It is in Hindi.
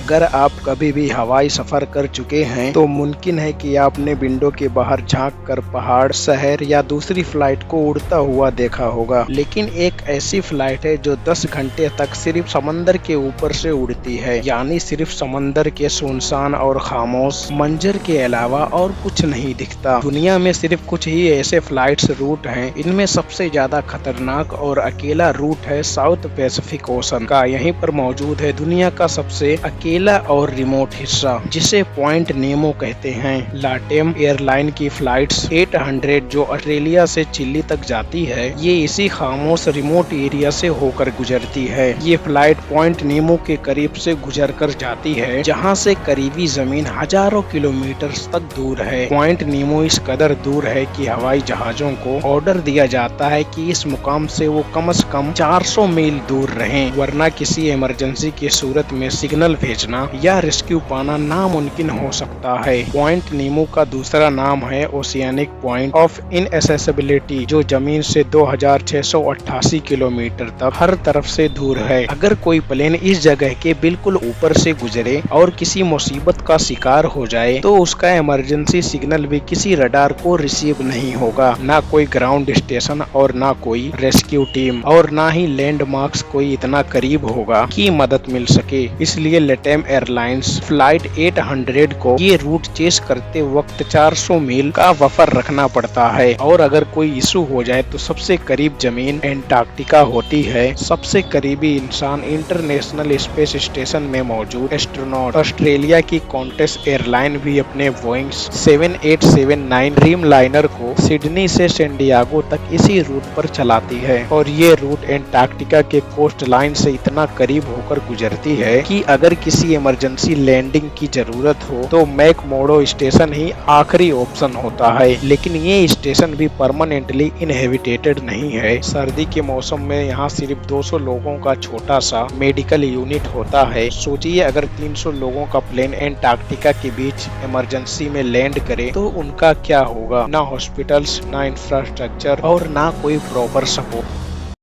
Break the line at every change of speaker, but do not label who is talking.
अगर आप कभी भी हवाई सफर कर चुके हैं तो मुमकिन है कि आपने विंडो के बाहर झांक कर पहाड़, शहर या दूसरी फ्लाइट को उड़ता हुआ देखा होगा। लेकिन एक ऐसी फ्लाइट है जो 10 घंटे तक सिर्फ समंदर के ऊपर से उड़ती है, यानी सिर्फ समंदर के सुनसान और खामोश मंजर के अलावा और कुछ नहीं दिखता। दुनिया में सिर्फ कुछ ही ऐसे फ्लाइट्स रूट हैं। इनमें सबसे ज्यादा खतरनाक और अकेला रूट है साउथ पैसिफिक ओशन का। यहीं पर मौजूद है दुनिया का सबसे अकेला और रिमोट हिस्सा, जिसे पॉइंट नेमो कहते हैं। लाटेम एयरलाइन की फ्लाइट्स 800 जो ऑस्ट्रेलिया से चिली तक जाती है, ये इसी खामोश रिमोट एरिया से होकर गुजरती है। ये फ्लाइट पॉइंट नेमो के करीब से गुजर कर जाती है, जहाँ से करीबी जमीन हजारों किलोमीटर तक दूर है। पॉइंट नेमो इस कदर दूर है कि हवाई जहाजों को ऑर्डर दिया जाता है कि इस मुकाम से वो कम से कम 400 मील दूर रहें, वरना किसी इमरजेंसी की सूरत में सिग्नल भेजना या रेस्क्यू पाना नामुमकिन हो सकता है। पॉइंट नेमो का दूसरा नाम है ओशियानिक पॉइंट ऑफ इनएसेसिबिलिटी, जो जमीन से 2688 किलोमीटर तक हर तरफ से दूर है। अगर कोई प्लेन इस जगह के बिल्कुल ऊपर से गुजरे और किसी मुसीबत का शिकार हो जाए तो उसका इमरजेंसी सिग्नल भी किसी रडार को रिसीव नहीं होगा। ना कोई ग्राउंड स्टेशन और ना कोई रेस्क्यू टीम और ना ही लैंडमार्क्स कोई इतना करीब होगा कि मदद मिल सके। इसलिए लेटेम एयरलाइंस फ्लाइट 800 को ये रूट चेस करते वक्त 400 मील का बफर रखना पड़ता है। और अगर कोई इशू हो जाए तो सबसे करीब जमीन एंटार्क्टिका होती है। सबसे करीबी इंसान इंटरनेशनल स्पेस स्टेशन में मौजूद एस्ट्रोनॉट। ऑस्ट्रेलिया की कॉन्टेस एयरलाइन भी अपने बोइंग 7879 ड्रीम लाइनर को सिडनी से सैंडियागो तक इसी रूट पर चलाती है। और ये रूट एंटार्क्टिका के कोस्ट लाइन से इतना करीब होकर गुजरती है कि अगर किसी इमरजेंसी लैंडिंग की जरूरत हो तो मैकमोडो स्टेशन ही आखिरी ऑप्शन होता है। लेकिन ये स्टेशन भी परमानेंटली इनहेबिटेटेड नहीं है। सर्दी के मौसम में यहाँ सिर्फ 200 लोगों का छोटा सा मेडिकल यूनिट होता है। सोचिए अगर 300 लोगों का प्लेन एंटार्क्टिका के बीच इमरजेंसी में लैंड करे तो उनका क्या होगा। ना हॉस्पिटल्स, ना इंफ्रास्ट्रक्चर और ना कोई प्रॉपर सपोर्ट।